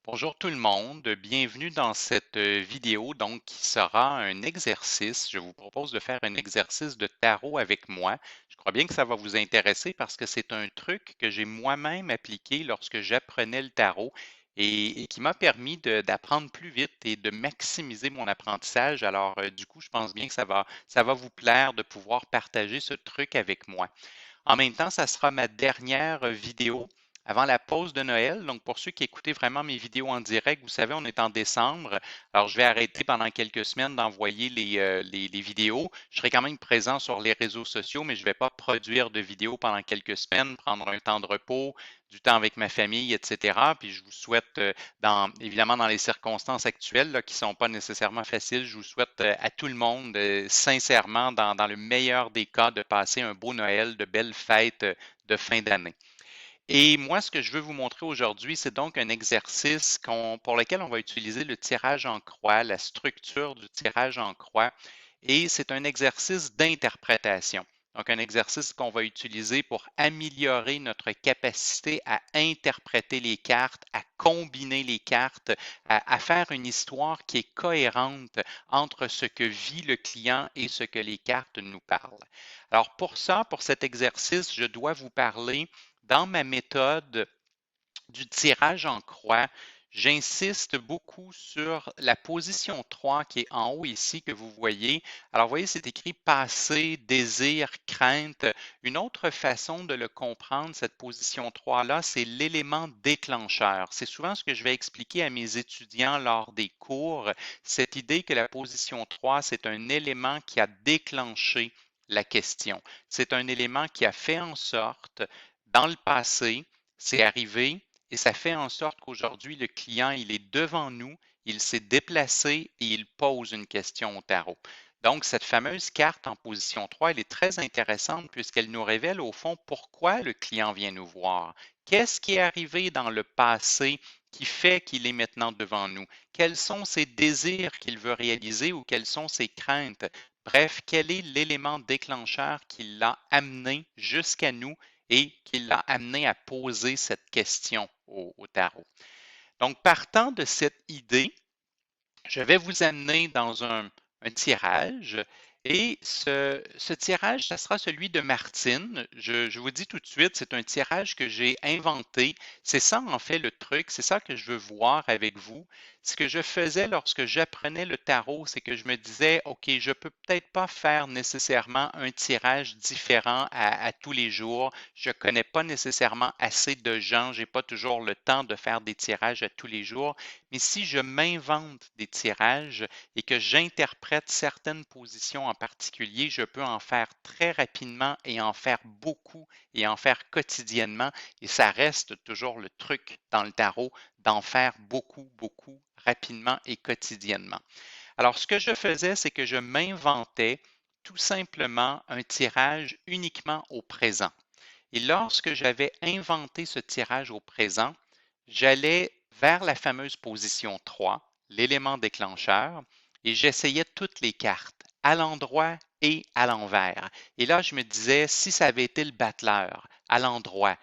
Bonjour tout le monde, bienvenue dans cette vidéo donc qui sera un exercice. Je vous propose de faire un exercice de tarot avec moi. Je crois bien que ça va vous intéresser parce que c'est un truc que j'ai moi-même appliqué lorsque j'apprenais le tarot et qui m'a permis d'apprendre plus vite et de maximiser mon apprentissage. Alors du coup, je pense bien que ça va vous plaire de pouvoir partager ce truc avec moi. En même temps, ça sera ma dernière vidéo avant la pause de Noël. Donc, pour ceux qui écoutaient vraiment mes vidéos en direct, vous savez, on est en décembre. Alors, je vais arrêter pendant quelques semaines d'envoyer les vidéos. Je serai quand même présent sur les réseaux sociaux, mais je ne vais pas produire de vidéos pendant quelques semaines, prendre un temps de repos, du temps avec ma famille, etc. Puis, je vous souhaite, évidemment, dans les circonstances actuelles là, qui ne sont pas nécessairement faciles, je vous souhaite à tout le monde, sincèrement, dans le meilleur des cas, de passer un beau Noël, de belles fêtes de fin d'année. Et moi, ce que je veux vous montrer aujourd'hui, c'est donc un exercice pour lequel on va utiliser le tirage en croix, la structure du tirage en croix. Et c'est un exercice d'interprétation. Donc, un exercice qu'on va utiliser pour améliorer notre capacité à interpréter les cartes, à combiner les cartes, à faire une histoire qui est cohérente entre ce que vit le client et ce que les cartes nous parlent. Alors, pour ça, pour cet exercice, je dois vous parler dans ma méthode du tirage en croix. J'insiste beaucoup sur la position 3 qui est en haut ici que vous voyez. Alors, vous voyez, c'est écrit passé, désir, crainte. Une autre façon de le comprendre, cette position 3-là, c'est l'élément déclencheur. C'est souvent ce que je vais expliquer à mes étudiants lors des cours, cette idée que la position 3, c'est un élément qui a déclenché la question. C'est un élément qui a fait en sorte, dans le passé, c'est arrivé et ça fait en sorte qu'aujourd'hui, le client, il est devant nous, il s'est déplacé et il pose une question au tarot. Donc, cette fameuse carte en position 3, elle est très intéressante puisqu'elle nous révèle au fond pourquoi le client vient nous voir. Qu'est-ce qui est arrivé dans le passé qui fait qu'il est maintenant devant nous? Quels sont ses désirs qu'il veut réaliser ou quelles sont ses craintes? Bref, quel est l'élément déclencheur qui l'a amené jusqu'à nous et qui l'a amené à poser cette question au tarot. Donc, partant de cette idée, je vais vous amener dans un tirage et ce tirage, ça sera celui de Martine. Je vous dis tout de suite, c'est un tirage que j'ai inventé. C'est ça, en fait, le truc. C'est ça que je veux voir avec vous. Ce que je faisais lorsque j'apprenais le tarot, c'est que je me disais, OK, je peux peut-être pas faire nécessairement un tirage différent à tous les jours. Je connais pas nécessairement assez de gens. J'ai pas toujours le temps de faire des tirages à tous les jours. Mais si je m'invente des tirages et que j'interprète certaines positions en particulier, je peux en faire très rapidement et en faire beaucoup et en faire quotidiennement. Et ça reste toujours le truc dans le tarot d'en faire beaucoup, beaucoup rapidement et quotidiennement. Alors, ce que je faisais, c'est que je m'inventais tout simplement un tirage uniquement au présent. Et lorsque j'avais inventé ce tirage au présent, j'allais vers la fameuse position 3, l'élément déclencheur, et j'essayais toutes les cartes, à l'endroit et à l'envers. Et là, je me disais, si ça avait été le battleur, à l'endroit,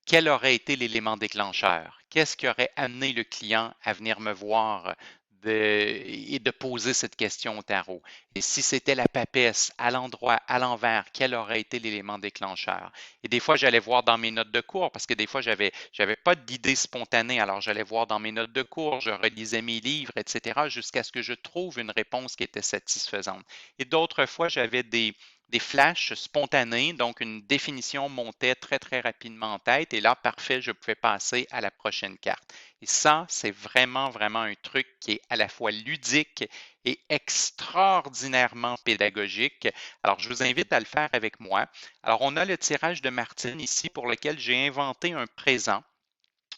quel aurait été l'élément déclencheur? Qu'est-ce qui aurait amené le client à venir me voir et de poser cette question au tarot? Et si c'était la papesse, à l'endroit, à l'envers, quel aurait été l'élément déclencheur? Et des fois, j'allais voir dans mes notes de cours parce que des fois, j'avais pas d'idée spontanée. Alors, j'allais voir dans mes notes de cours, je relisais mes livres, etc., jusqu'à ce que je trouve une réponse qui était satisfaisante. Et d'autres fois, j'avais des flashs spontanés, donc une définition montait très, très rapidement en tête et là, parfait, je pouvais passer à la prochaine carte. Et ça, c'est vraiment, vraiment un truc qui est à la fois ludique et extraordinairement pédagogique. Alors, je vous invite à le faire avec moi. Alors, on a le tirage de Martine ici pour lequel j'ai inventé un présent.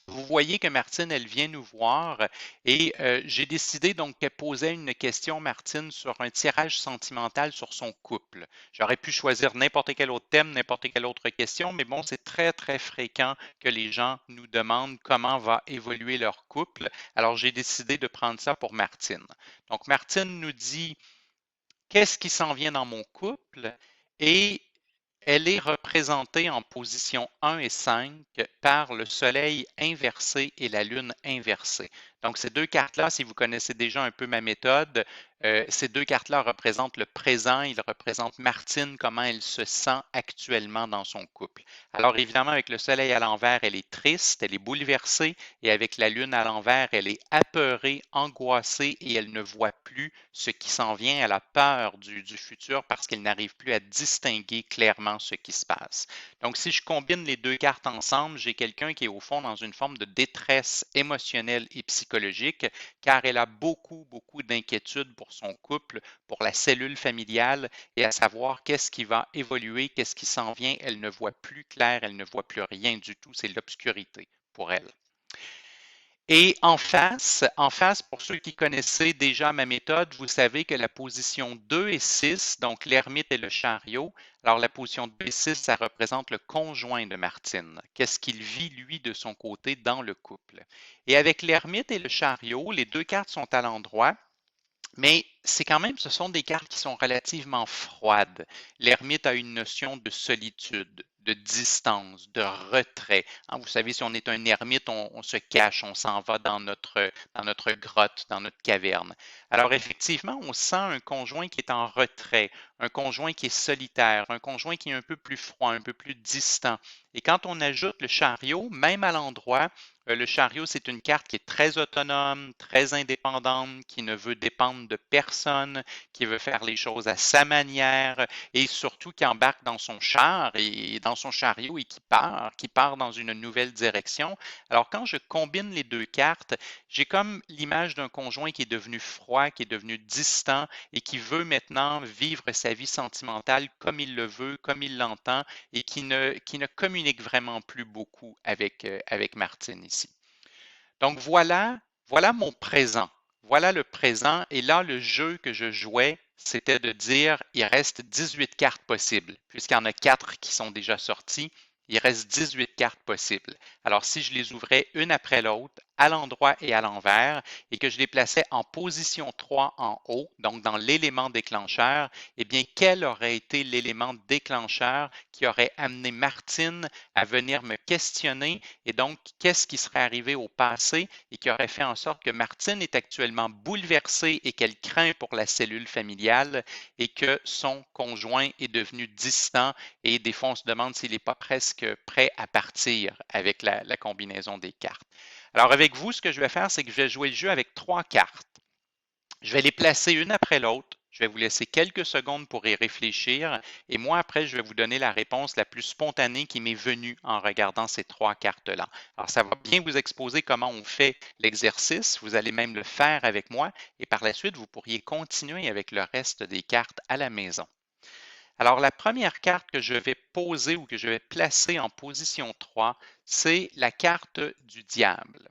Vous voyez que Martine, elle vient nous voir et j'ai décidé donc qu'elle posait une question, Martine, sur un tirage sentimental sur son couple. J'aurais pu choisir n'importe quel autre thème, n'importe quelle autre question, mais bon, c'est très, très fréquent que les gens nous demandent comment va évoluer leur couple. Alors, j'ai décidé de prendre ça pour Martine. Donc, Martine nous dit, qu'est-ce qui s'en vient dans mon couple? Et Elle est représentée en position 1 et 5 par le Soleil inversé et la Lune inversée. Donc, ces deux cartes-là, si vous connaissez déjà un peu ma méthode, ces deux cartes-là représentent le présent, ils représentent Martine, comment elle se sent actuellement dans son couple. Alors, évidemment, avec le Soleil à l'envers, elle est triste, elle est bouleversée, et avec la Lune à l'envers, elle est apeurée, angoissée, et elle ne voit plus ce qui s'en vient. Elle a peur du futur parce qu'elle n'arrive plus à distinguer clairement ce qui se passe. Donc, si je combine les deux cartes ensemble, j'ai quelqu'un qui est au fond dans une forme de détresse émotionnelle et psychologique, car elle a beaucoup, beaucoup d'inquiétudes pour son couple, pour la cellule familiale et à savoir qu'est-ce qui va évoluer, qu'est-ce qui s'en vient. Elle ne voit plus clair, elle ne voit plus rien du tout. C'est l'obscurité pour elle. Et en face, pour ceux qui connaissaient déjà ma méthode, vous savez que la position 2 et 6, donc l'ermite et le chariot, alors la position 2 et 6, ça représente le conjoint de Martine. Qu'est-ce qu'il vit, lui, de son côté dans le couple? Et avec l'ermite et le chariot, les deux cartes sont à l'endroit. Mais c'est quand même, ce sont des cartes qui sont relativement froides. L'ermite a une notion de solitude, de distance, de retrait. Hein, vous savez, si on est un ermite, on se cache, on s'en va dans notre grotte, dans notre caverne. Alors effectivement, on sent un conjoint qui est en retrait, un conjoint qui est solitaire, un conjoint qui est un peu plus froid, un peu plus distant. Et quand on ajoute le chariot, même à l'endroit, le chariot, c'est une carte qui est très autonome, très indépendante, qui ne veut dépendre de personne, qui veut faire les choses à sa manière et surtout qui embarque dans son char et dans son chariot et qui part dans une nouvelle direction. Alors quand je combine les deux cartes, j'ai comme l'image d'un conjoint qui est devenu froid, qui est devenu distant et qui veut maintenant vivre sa vie sentimentale comme il le veut, comme il l'entend et qui ne communique vraiment plus beaucoup avec Martine ici. Donc voilà mon présent. Voilà le présent. Et là, le jeu que je jouais, c'était de dire, il reste 18 cartes possibles, puisqu'il y en a 4 qui sont déjà sorties. Il reste 18 cartes possibles. Alors, si je les ouvrais une après l'autre, à l'endroit et à l'envers, et que je les plaçais en position 3 en haut, donc dans l'élément déclencheur, eh bien, quel aurait été l'élément déclencheur qui aurait amené Martine à venir me questionner et donc qu'est-ce qui serait arrivé au passé et qui aurait fait en sorte que Martine est actuellement bouleversée et qu'elle craint pour la cellule familiale et que son conjoint est devenu distant et des fois on se demande s'il n'est pas presque prêt à partir avec la combinaison des cartes. Alors avec vous, ce que je vais faire, c'est que je vais jouer le jeu avec 3 cartes. Je vais les placer une après l'autre. Je vais vous laisser quelques secondes pour y réfléchir et moi, après, je vais vous donner la réponse la plus spontanée qui m'est venue en regardant ces 3 cartes-là. Alors, ça va bien vous exposer comment on fait l'exercice. Vous allez même le faire avec moi et par la suite, vous pourriez continuer avec le reste des cartes à la maison. Alors, la première carte que je vais poser ou que je vais placer en position 3, c'est la carte du diable.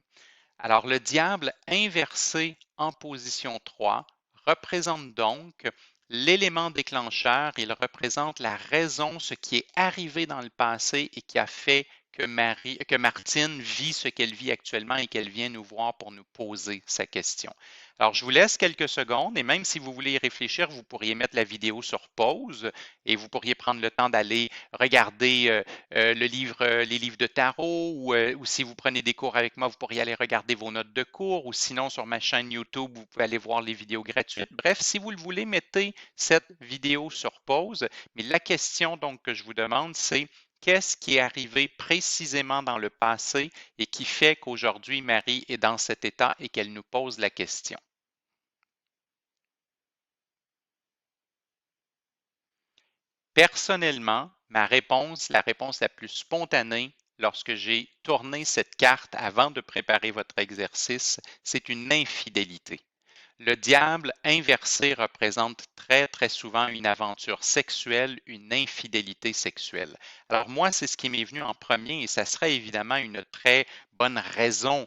Alors, le diable inversé en position 3 représente donc l'élément déclencheur. Il représente la raison, ce qui est arrivé dans le passé et qui a fait que Martine vit ce qu'elle vit actuellement et qu'elle vient nous voir pour nous poser sa question. Alors, je vous laisse quelques secondes et même si vous voulez y réfléchir, vous pourriez mettre la vidéo sur pause et vous pourriez prendre le temps d'aller regarder les livres de tarot ou si vous prenez des cours avec moi, vous pourriez aller regarder vos notes de cours ou sinon sur ma chaîne YouTube, vous pouvez aller voir les vidéos gratuites. Bref, si vous le voulez, mettez cette vidéo sur pause. Mais la question donc que je vous demande, c'est qu'est-ce qui est arrivé précisément dans le passé et qui fait qu'aujourd'hui Marie est dans cet état et qu'elle nous pose la question? Personnellement, ma réponse, la réponse la plus spontanée lorsque j'ai tourné cette carte avant de préparer votre exercice, c'est une infidélité. Le diable inversé représente très, très souvent une aventure sexuelle, une infidélité sexuelle. Alors moi, c'est ce qui m'est venu en premier et ça serait évidemment une très bonne raison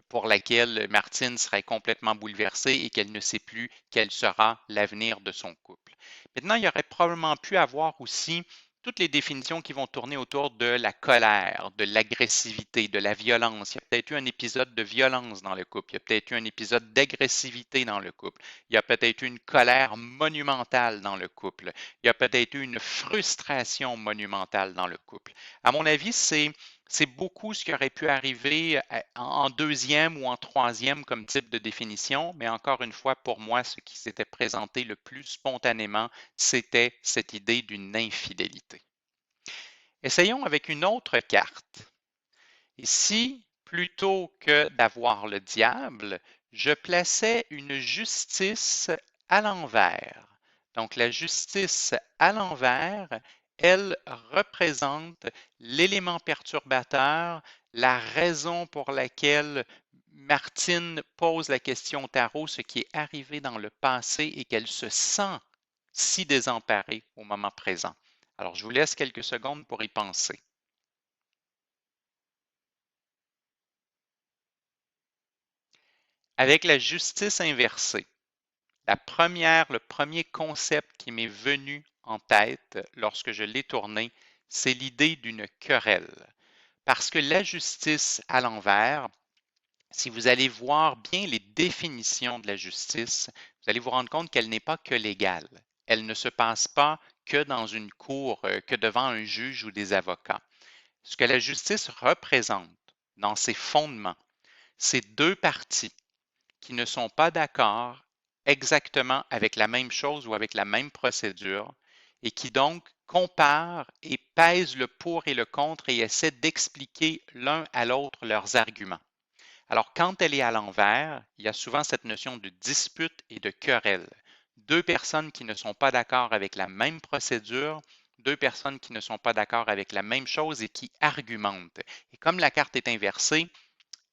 pour laquelle Martine serait complètement bouleversée et qu'elle ne sait plus quel sera l'avenir de son couple. Maintenant, il y aurait probablement pu avoir aussi toutes les définitions qui vont tourner autour de la colère, de l'agressivité, de la violence. Il y a peut-être eu un épisode de violence dans le couple, il y a peut-être eu un épisode d'agressivité dans le couple, il y a peut-être eu une colère monumentale dans le couple, il y a peut-être eu une frustration monumentale dans le couple. À mon avis, c'est beaucoup ce qui aurait pu arriver en deuxième ou en troisième comme type de définition, mais encore une fois, pour moi, ce qui s'était présenté le plus spontanément, c'était cette idée d'une infidélité. Essayons avec une autre carte. Ici, plutôt que d'avoir le diable, je plaçais une justice à l'envers. Donc la justice à l'envers, elle représente l'élément perturbateur, la raison pour laquelle Martine pose la question au tarot, ce qui est arrivé dans le passé et qu'elle se sent si désemparée au moment présent. Alors, je vous laisse quelques secondes pour y penser. Avec la justice inversée, le premier concept qui m'est venu en tête lorsque je l'ai tourné, c'est l'idée d'une querelle. Parce que la justice à l'envers, si vous allez voir bien les définitions de la justice, vous allez vous rendre compte qu'elle n'est pas que légale. Elle ne se passe pas que dans une cour, que devant un juge ou des avocats. Ce que la justice représente dans ses fondements, c'est deux parties qui ne sont pas d'accord exactement avec la même chose ou avec la même procédure et qui donc comparent et pèsent le pour et le contre et essaient d'expliquer l'un à l'autre leurs arguments. Alors, quand elle est à l'envers, il y a souvent cette notion de dispute et de querelle. Deux personnes qui ne sont pas d'accord avec la même procédure, deux personnes qui ne sont pas d'accord avec la même chose et qui argumentent. Et comme la carte est inversée,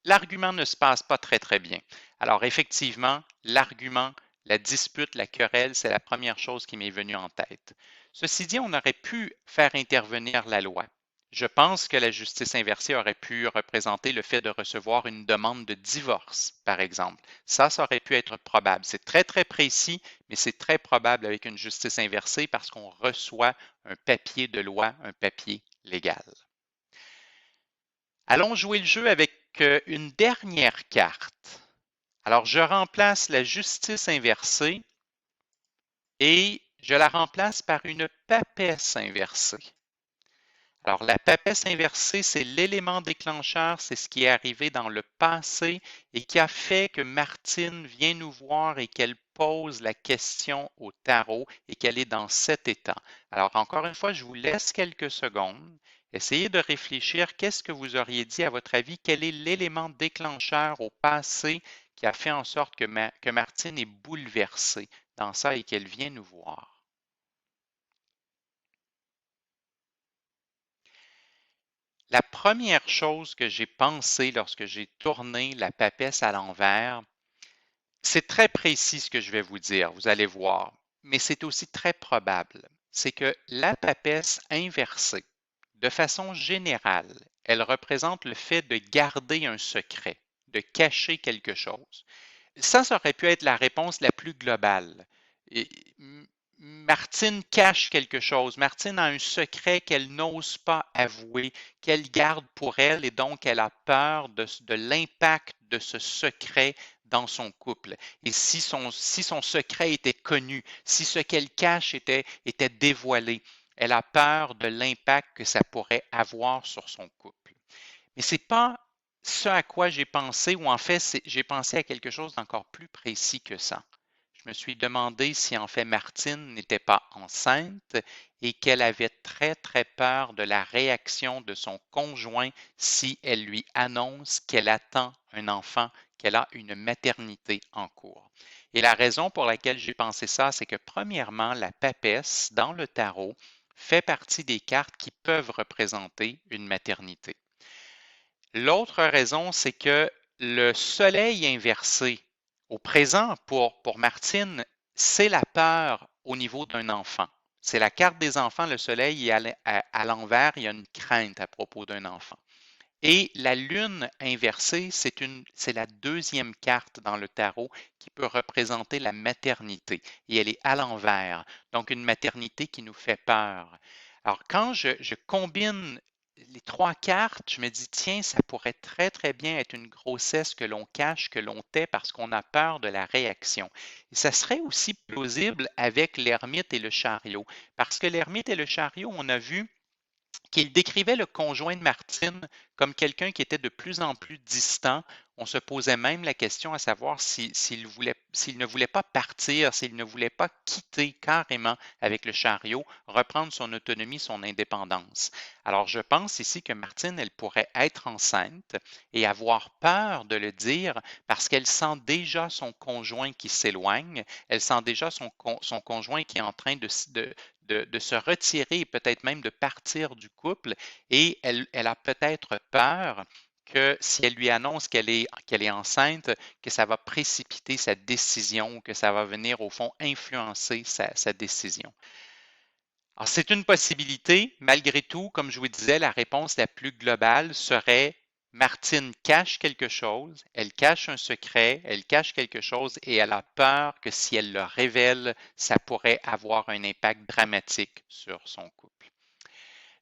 l'argument ne se passe pas très, très bien. Alors, effectivement, l'argument, la dispute, la querelle, c'est la première chose qui m'est venue en tête. Ceci dit, on aurait pu faire intervenir la loi. Je pense que la justice inversée aurait pu représenter le fait de recevoir une demande de divorce, par exemple. Ça aurait pu être probable. C'est très, très précis, mais c'est très probable avec une justice inversée parce qu'on reçoit un papier de loi, un papier légal. Allons jouer le jeu avec une dernière carte. Alors, je remplace la justice inversée et je la remplace par une papesse inversée. Alors, la papesse inversée, c'est l'élément déclencheur, c'est ce qui est arrivé dans le passé et qui a fait que Martine vient nous voir et qu'elle pose la question au tarot et qu'elle est dans cet état. Alors, encore une fois, je vous laisse quelques secondes. Essayez de réfléchir, qu'est-ce que vous auriez dit à votre avis? Quel est l'élément déclencheur au passé qui a fait en sorte que Martine est bouleversée dans ça et qu'elle vient nous voir? La première chose que j'ai pensé lorsque j'ai tourné la papesse à l'envers, c'est très précis ce que je vais vous dire, vous allez voir, mais c'est aussi très probable. C'est que la papesse inversée, de façon générale, elle représente le fait de garder un secret, de cacher quelque chose. Ça aurait pu être la réponse la plus globale. Et Martine cache quelque chose. Martine a un secret qu'elle n'ose pas avouer, qu'elle garde pour elle et donc elle a peur de l'impact de ce secret dans son couple. Et si son secret était connu, si ce qu'elle cache était dévoilé, elle a peur de l'impact que ça pourrait avoir sur son couple. Mais ce n'est pas ce à quoi j'ai pensé, ou en fait, j'ai pensé à quelque chose d'encore plus précis que ça. Je me suis demandé si en fait Martine n'était pas enceinte et qu'elle avait très très peur de la réaction de son conjoint si elle lui annonce qu'elle attend un enfant, qu'elle a une maternité en cours. Et la raison pour laquelle j'ai pensé ça, c'est que premièrement, la papesse dans le tarot fait partie des cartes qui peuvent représenter une maternité. L'autre raison, c'est que le soleil inversé au présent pour Martine, c'est la peur au niveau d'un enfant. C'est la carte des enfants, le soleil est à l'envers, il y a une crainte à propos d'un enfant. Et la lune inversée, c'est la deuxième carte dans le tarot qui peut représenter la maternité. Et elle est à l'envers, donc une maternité qui nous fait peur. Alors, quand je combine les trois cartes, je me dis, tiens, ça pourrait très, très bien être une grossesse que l'on cache, que l'on tait parce qu'on a peur de la réaction. Et ça serait aussi plausible avec l'ermite et le chariot, parce que l'ermite et le chariot, on a vu qu'il décrivait le conjoint de Martine comme quelqu'un qui était de plus en plus distant. On se posait même la question à savoir s'il ne voulait pas partir, s'il ne voulait pas quitter carrément avec le chariot, reprendre son autonomie, son indépendance. Alors, je pense ici que Martine, elle pourrait être enceinte et avoir peur de le dire parce qu'elle sent déjà son conjoint qui s'éloigne, elle sent déjà son conjoint qui est en train de se retirer et peut-être même de partir du couple et elle a peut-être peur que si elle lui annonce qu'elle est enceinte, que ça va précipiter sa décision, que ça va venir au fond influencer sa décision. Alors, c'est une possibilité. Malgré tout, comme je vous disais, la réponse la plus globale serait Martine cache quelque chose, elle cache un secret, elle cache quelque chose et elle a peur que si elle le révèle, ça pourrait avoir un impact dramatique sur son couple.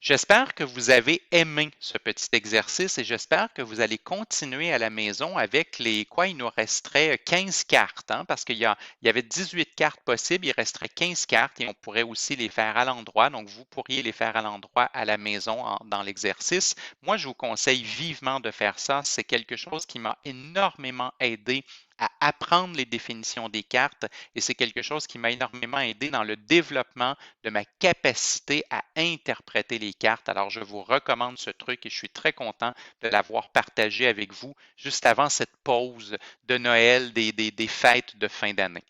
J'espère que vous avez aimé ce petit exercice et j'espère que vous allez continuer à la maison avec les quoi, il nous resterait 15 cartes, hein, parce il y avait 18 cartes possibles, il resterait 15 cartes et on pourrait aussi les faire à l'endroit. Donc, vous pourriez les faire à l'endroit à la maison dans l'exercice. Moi, je vous conseille vivement de faire ça. C'est quelque chose qui m'a énormément aidé à apprendre les définitions des cartes et c'est quelque chose qui m'a énormément aidé dans le développement de ma capacité à interpréter les cartes. Alors, je vous recommande ce truc et je suis très content de l'avoir partagé avec vous juste avant cette pause de Noël, des fêtes de fin d'année.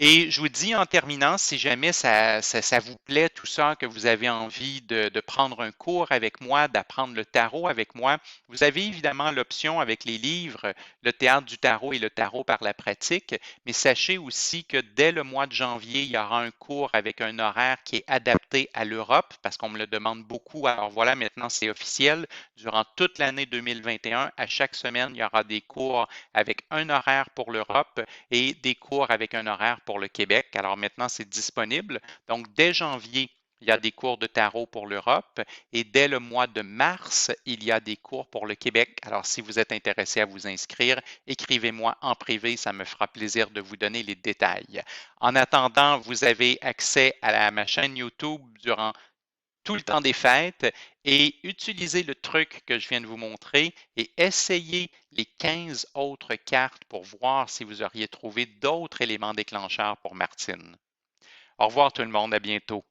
Et je vous dis en terminant, si jamais ça vous plaît, tout ça, que vous avez envie de prendre un cours avec moi, d'apprendre le tarot avec moi, vous avez évidemment l'option avec les livres, le théâtre du tarot et le tarot par la pratique, mais sachez aussi que dès le mois de janvier, il y aura un cours avec un horaire qui est adapté à l'Europe, parce qu'on me le demande beaucoup. Alors voilà, maintenant c'est officiel. Durant toute l'année 2021, à chaque semaine, il y aura des cours avec un horaire pour l'Europe et des cours avec un horaire pour le Québec. Alors maintenant, c'est disponible. Donc, dès janvier, il y a des cours de tarot pour l'Europe et dès le mois de mars, il y a des cours pour le Québec. Alors, si vous êtes intéressé à vous inscrire, écrivez-moi en privé, ça me fera plaisir de vous donner les détails. En attendant, vous avez accès à ma chaîne YouTube durant tout le temps des fêtes et utilisez le truc que je viens de vous montrer et essayez les 15 autres cartes pour voir si vous auriez trouvé d'autres éléments déclencheurs pour Martine. Au revoir tout le monde, à bientôt.